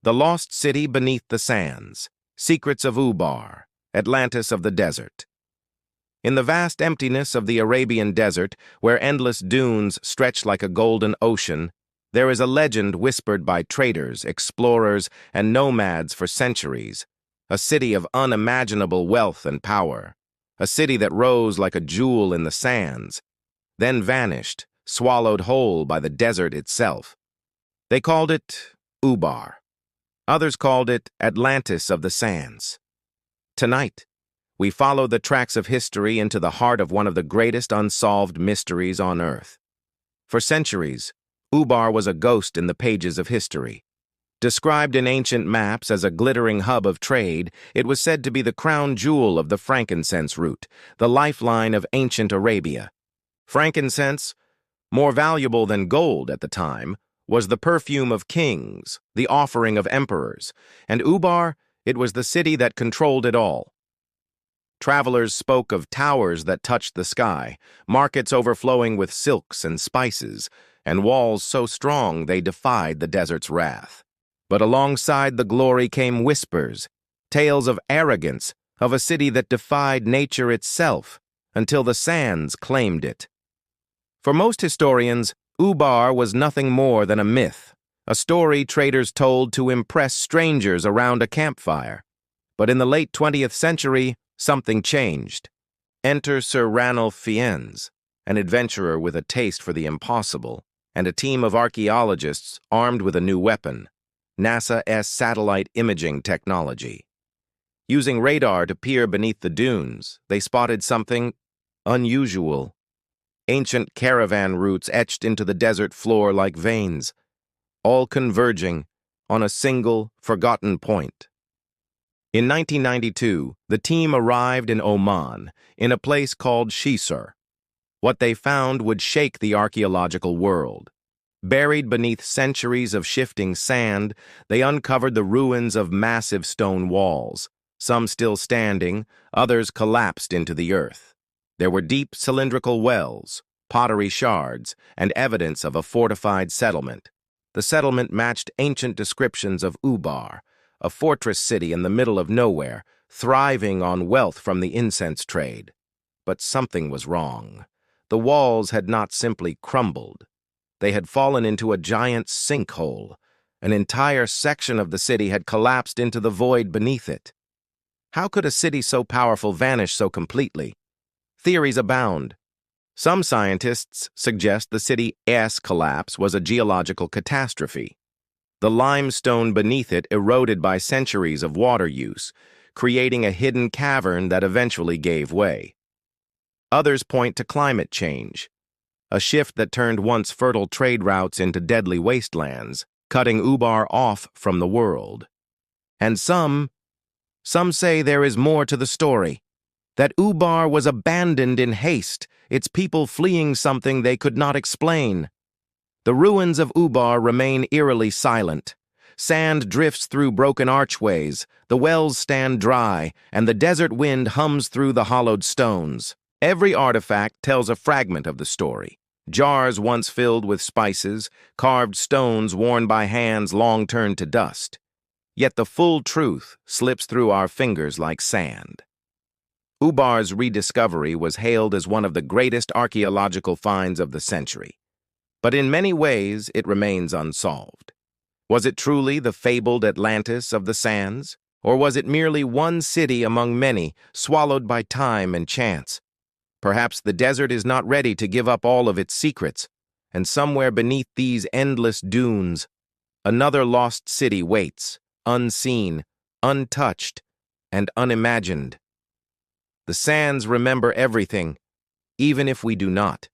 The Lost City Beneath the Sands, Secrets of Ubar, Atlantis of the Desert. In the vast emptiness of the Arabian desert, where endless dunes stretch like a golden ocean, there is a legend whispered by traders, explorers, and nomads for centuries, a city of unimaginable wealth and power, a city that rose like a jewel in the sands, then vanished, swallowed whole by the desert itself. They called it Ubar. Others called it Atlantis of the Sands. Tonight, we follow the tracks of history into the heart of one of the greatest unsolved mysteries on Earth. For centuries, Ubar was a ghost in the pages of history. Described in ancient maps as a glittering hub of trade, it was said to be the crown jewel of the frankincense route, the lifeline of ancient Arabia. Frankincense, more valuable than gold at the time, was the perfume of kings, the offering of emperors, and Ubar, it was the city that controlled it all. Travelers spoke of towers that touched the sky, markets overflowing with silks and spices, and walls so strong they defied the desert's wrath. But alongside the glory came whispers, tales of arrogance, of a city that defied nature itself, until the sands claimed it. For most historians, Ubar was nothing more than a myth, a story traders told to impress strangers around a campfire. But in the late 20th century, something changed. Enter Sir Ranulph Fiennes, an adventurer with a taste for the impossible, and a team of archaeologists armed with a new weapon, NASA's satellite imaging technology. Using radar to peer beneath the dunes, they spotted something unusual. Ancient caravan routes etched into the desert floor like veins, all converging on a single, forgotten point. In 1992, the team arrived in Oman, in a place called Shisar. What they found would shake the archaeological world. Buried beneath centuries of shifting sand, they uncovered the ruins of massive stone walls, some still standing, others collapsed into the earth. There were deep cylindrical wells, pottery shards, and evidence of a fortified settlement. The settlement matched ancient descriptions of Ubar, a fortress city in the middle of nowhere, thriving on wealth from the incense trade. But something was wrong. The walls had not simply crumbled. They had fallen into a giant sinkhole. An entire section of the city had collapsed into the void beneath it. How could a city so powerful vanish so completely? Theories abound. Some scientists suggest the city's collapse was a geological catastrophe. The limestone beneath it eroded by centuries of water use, creating a hidden cavern that eventually gave way. Others point to climate change, a shift that turned once fertile trade routes into deadly wastelands, cutting Ubar off from the world. And some say there is more to the story, that Ubar was abandoned in haste, its people fleeing something they could not explain. The ruins of Ubar remain eerily silent. Sand drifts through broken archways, the wells stand dry, and the desert wind hums through the hollowed stones. Every artifact tells a fragment of the story. Jars once filled with spices, carved stones worn by hands long turned to dust. Yet the full truth slips through our fingers like sand. Ubar's rediscovery was hailed as one of the greatest archaeological finds of the century. But in many ways, it remains unsolved. Was it truly the fabled Atlantis of the sands? Or was it merely one city among many, swallowed by time and chance? Perhaps the desert is not ready to give up all of its secrets, and somewhere beneath these endless dunes, another lost city waits, unseen, untouched, and unimagined. The sands remember everything, even if we do not.